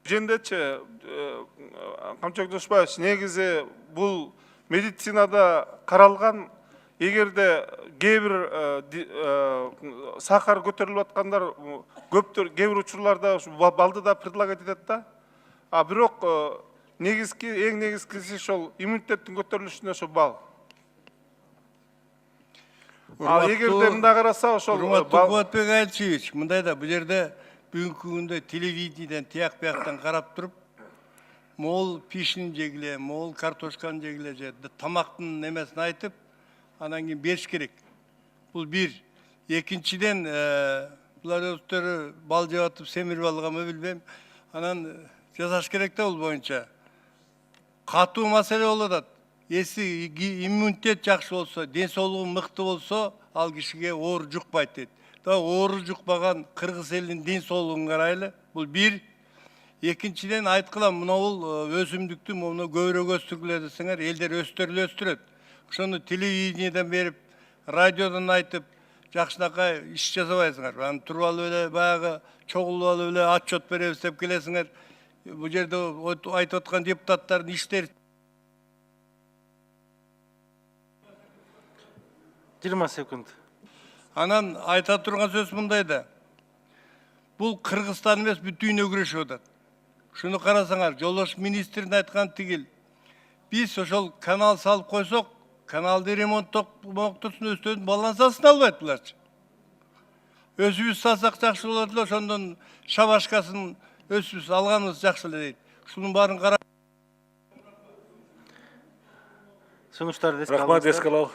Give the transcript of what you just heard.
Жендечи, Камчок Душбаевич, негизи бул медицинада каралган, эгерде кээ бир сахар көтөрүлүп аткандар көптөр, кээ бир учурларда балды да предлагать этет да. А бирок негизги, эң негизгиси ошол иммунитеттин көтөрүлүшүнө ошо бал. А эгерде мындай караса ошол Кубатбек Алчевич, мындай да, бул жерде бүгүнкү күндө телевидениеден тияк бияктан карап туруп, мол пишин жегиле, мол картошканы жегиле же тамактын немесин айтып, анан кийин бериш керек. Бул бир. Экинчиден, булар өздөрү бал жеп атып семирип алганбы билбейм. Анан жасаш керек да бул боюнча. Катуу маселе болуп атат. Эси иммунитет жакшы болсо, ден соолугу мыкты болсо, ал кишиге оору жукпайт дейт. Оору жукпаган кыргыз элинин ден соолугун карайлы. Бул бир. Экинчиден айткыла, мына бул өсүмдүктү муну көбүрөөк өстүргүлө десеңер, элдер өстүрөт. Ошону телевидениеден берип, радиодон айтып, жакшынакай иш жасабайсыңар. Анан туруп алып эле баягы чогулуп алып эле отчет беребиз деп келесиңер. Бул жерде айтып аткан депутаттардын иштери 20 секунд. Анан айта турган сөз мындай да. Бул Кыргызстан эмес, бүт дүйнө күрөшүп атат. Шуну карасаңар, жолдош министрдин айтканы тигил. Биз ошол канал салып койсок, каналды ремонттоктурсун, өстөн балансасын албайт буларчы. Өзүбүз салсак жакшы болот эле, ошондон шабашкасын өзүбүз алганыбыз жакшы эле дейт. Шунун баарын карап. Сунуштарды Рахмат, эске алалы.